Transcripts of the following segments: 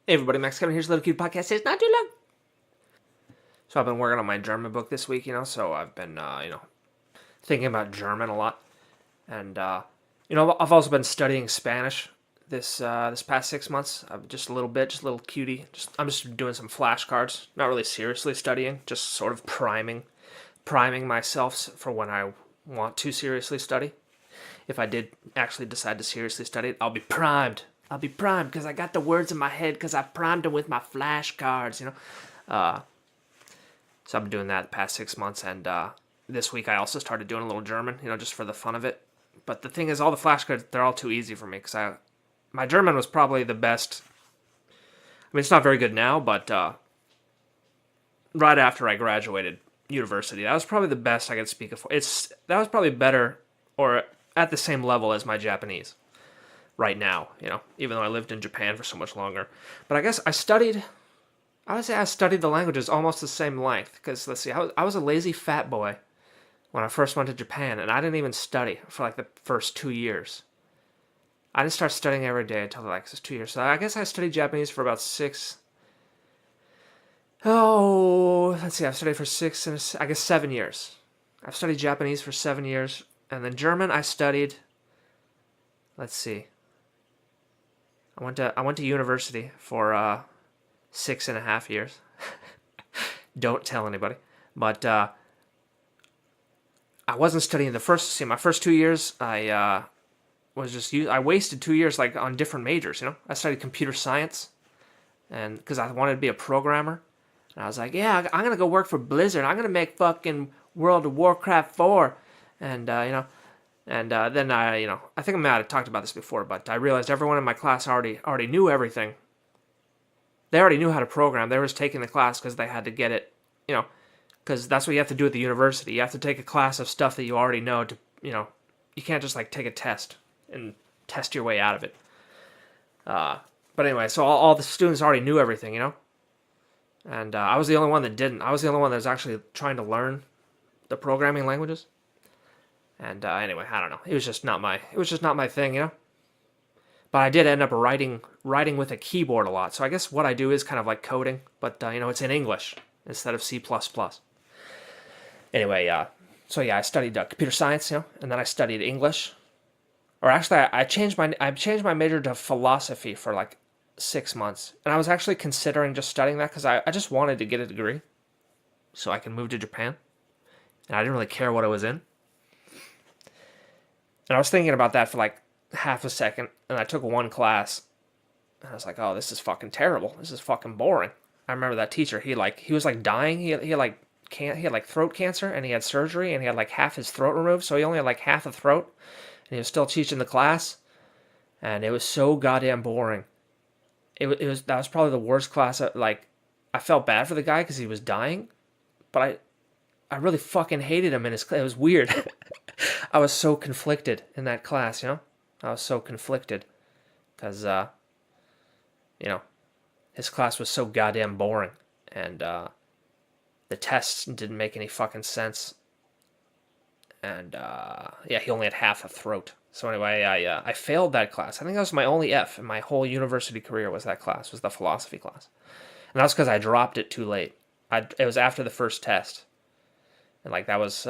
Hey everybody, Max Kevin here's a little cute podcast. It's not too long. So I've been working on my German book this week, so I've been, thinking about German a lot. And, I've also been studying Spanish this past 6 months. I've just a little bit, just a little cutie. I'm just doing some flashcards. Not really seriously studying, just sort of priming myself for when I want to seriously study. If I did actually decide to seriously study it, I'll be primed. I'll be primed because I got the words in my head because I primed them with my flashcards. So I've been doing that the past 6 months, and this week I also started doing a little German, just for the fun of it. But the thing is, all the flashcards, they're all too easy for me because my German was probably the best. I mean, it's not very good now, but right after I graduated university, that was probably the best I could speak of. That was probably better or at the same level as my Japanese right now, even though I lived in Japan for so much longer. But I guess I would say I studied the languages almost the same length because, let's see, I was a lazy fat boy when I first went to Japan, and I didn't even study for like the first 2 years. I didn't start studying every day until like 2 years. So I guess I studied Japanese for about six. Oh, let's see, I've studied for six and I guess 7 years. I've studied Japanese for 7 years, and then German I studied. Let's see. I went to university for 6.5 years. Don't tell anybody. But I wasn't studying my first 2 years. I wasted 2 years like on different majors. I studied computer science, and because I wanted to be a programmer, and I was like, yeah, I'm gonna go work for Blizzard. I'm gonna make fucking World of Warcraft 4, and then I think I might have talked about this before, but I realized everyone in my class already knew everything. They already knew how to program. They were just taking the class because they had to get it, because that's what you have to do at the university. You have to take a class of stuff that you already know you can't just like take a test and test your way out of it. But anyway, so all the students already knew everything. And I was the only one that didn't. I was the only one that was actually trying to learn the programming languages. And anyway, I don't know. It was just not my thing. But I did end up writing with a keyboard a lot. So I guess what I do is kind of like coding, but it's in English instead of C++. Anyway, so yeah, I studied computer science, and then I studied English. Or actually, I changed my major to philosophy for like 6 months, and I was actually considering just studying that because I just wanted to get a degree, so I can move to Japan, and I didn't really care what I was in. And I was thinking about that for like half a second, and I took one class, and I was like, oh, this is fucking terrible. This is fucking boring. I remember that teacher. He was like dying. He had like throat cancer, and he had surgery, and he had like half his throat removed, so he only had like half a throat, and he was still teaching the class, and it was so goddamn boring. That was probably the worst class. I felt bad for the guy because he was dying, but I really fucking hated him in his class. It was weird. I was so conflicted in that class. I was so conflicted because his class was so goddamn boring, and the tests didn't make any fucking sense. And yeah, he only had half a throat. So anyway, I failed that class. I think that was my only F in my whole university career was that class, was the philosophy class. And that was because I dropped it too late. It was after the first test. And like that was,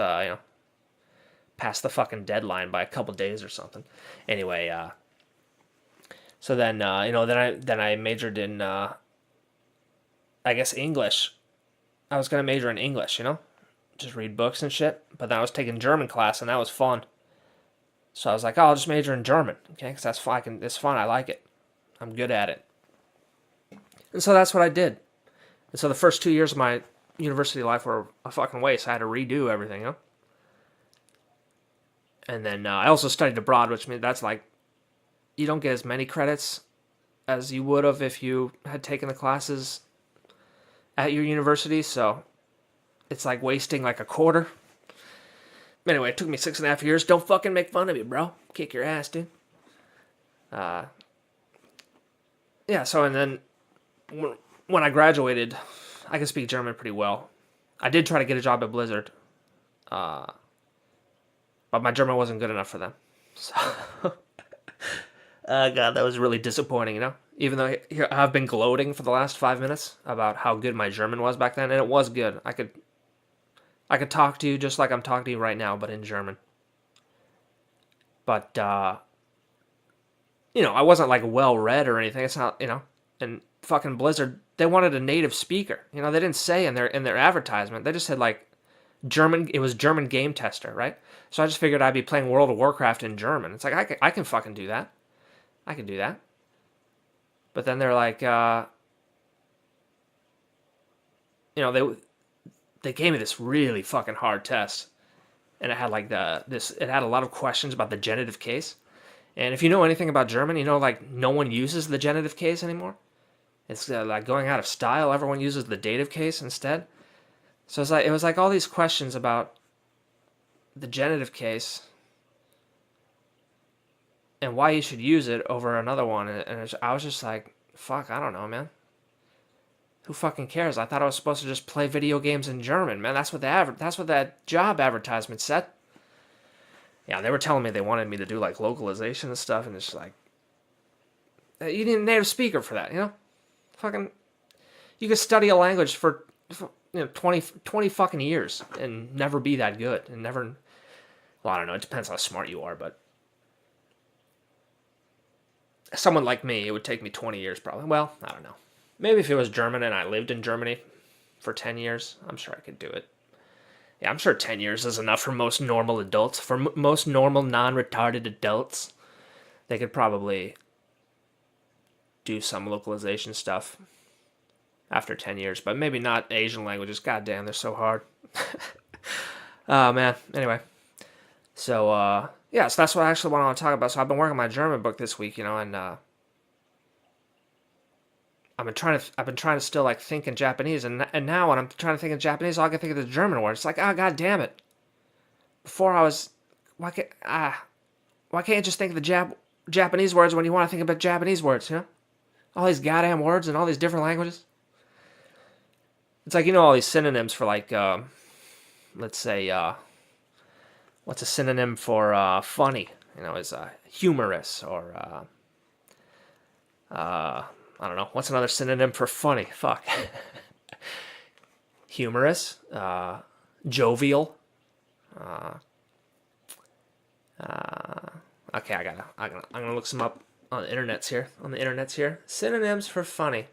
past the fucking deadline by a couple days or something. Anyway, so then, then I majored in, I guess English. I was gonna major in English, just read books and shit. But then I was taking German class, and that was fun. So I was like, oh, I'll just major in German, okay? Because that's fun. It's fun. I like it. I'm good at it. And so that's what I did. And so the first 2 years of my university life were a fucking waste. I had to redo everything, And then I also studied abroad, which means that's like, you don't get as many credits as you would have if you had taken the classes at your university. So it's like wasting like a quarter. Anyway, it took me 6.5 years. Don't fucking make fun of me, bro. Kick your ass, dude. Yeah, so and then when I graduated, I could speak German pretty well. I did try to get a job at Blizzard, but my German wasn't good enough for them. So, God, that was really disappointing, Even though I've been gloating for the last 5 minutes about how good my German was back then, and it was good. I could talk to you just like I'm talking to you right now, but in German. But I wasn't like well read or anything. It's not, and fucking Blizzard, they wanted a native speaker. They didn't say in their advertisement. They just said like German. It was German game tester, right? So I just figured I'd be playing World of Warcraft in German. It's like I can fucking do that. I can do that. But then they're like, they gave me this really fucking hard test, and it had like it had a lot of questions about the genitive case. And if you know anything about German, like no one uses the genitive case anymore. It's like going out of style. Everyone uses the dative case instead. So it was like all these questions about the genitive case and why you should use it over another one. And I was just like, fuck, I don't know, man. Who fucking cares? I thought I was supposed to just play video games in German, man. That's what that job advertisement said. Yeah, they were telling me they wanted me to do like localization and stuff, and it's just like, you need a native speaker for that, Fucking, you could study a language for 20 fucking years and never be that good, and never. Well, I don't know. It depends how smart you are, but someone like me, it would take me 20 years probably. Well, I don't know. Maybe if it was German and I lived in Germany for 10 years, I'm sure I could do it. Yeah, I'm sure 10 years is enough for most normal adults. For most normal, non-retarded adults, they could probably do some localization stuff after 10 years. But maybe not Asian languages. God damn, they're so hard. Oh, man. Anyway. So, yeah, so that's what I actually want to talk about. So I've been working on my German book this week, and I've been trying to still like think in Japanese, and now when I'm trying to think in Japanese, all I can think of the German words. It's like, god damn it. Before I was, why can't you just think of the Japanese words when you want to think about Japanese words, All these goddamn words in all these different languages. It's like, all these synonyms for like, let's say, what's a synonym for funny? Is humorous, or I don't know. What's another synonym for funny? Fuck. Humorous. Jovial. Okay, I'm gonna look some up on the internets here. Synonyms for funny.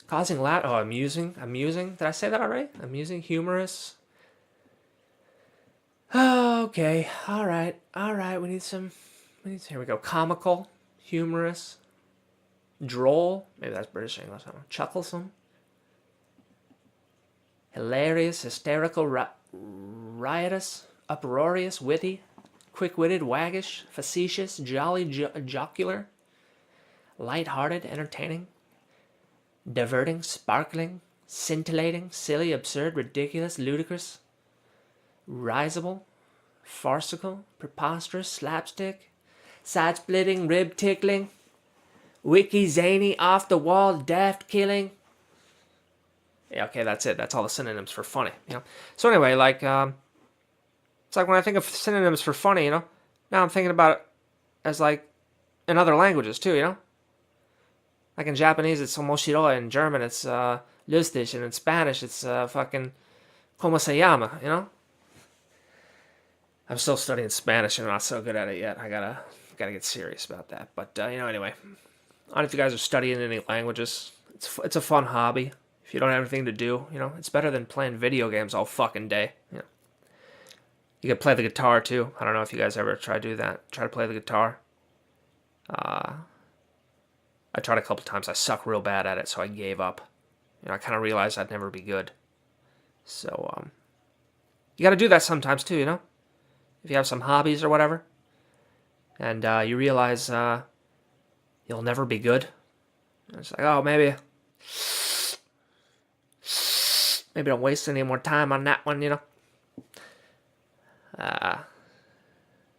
Causing loud. Oh, amusing. Did I say that already? Amusing, humorous. Okay, all right. We need some. Here we go. Comical, humorous, droll. Maybe that's British English. I don't know. Chucklesome, hilarious, hysterical, riotous, uproarious, witty, quick-witted, waggish, facetious, jolly, jocular, light-hearted, entertaining, diverting, sparkling, scintillating, silly, absurd, ridiculous, ludicrous, risible, farcical, preposterous, slapstick, side-splitting, rib-tickling, wiki, zany, off-the-wall, daft, killing. Yeah, okay, that's it. That's all the synonyms for funny, So anyway, like, it's like when I think of synonyms for funny, now I'm thinking about it as like in other languages too, Like in Japanese, it's omoshiroi. In German, it's lustig. And in Spanish, it's fucking como se llama, I'm still studying Spanish and I'm not so good at it yet. I gotta get serious about that. But anyway, I don't know if you guys are studying any languages. It's a fun hobby. If you don't have anything to do, it's better than playing video games all fucking day. You can play the guitar too. I don't know if you guys ever try to do that. Try to play the guitar. I tried a couple times. I suck real bad at it, so I gave up. I kind of realized I'd never be good. So you got to do that sometimes too, If you have some hobbies or whatever, and you realize you'll never be good, it's like, oh, maybe don't waste any more time on that one,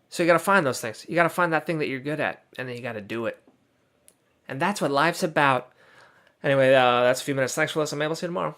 So you got to find those things. You got to find that thing that you're good at, and then you got to do it. And that's what life's about. Anyway, that's a few minutes. Thanks for listening. Maybe I'll see you tomorrow.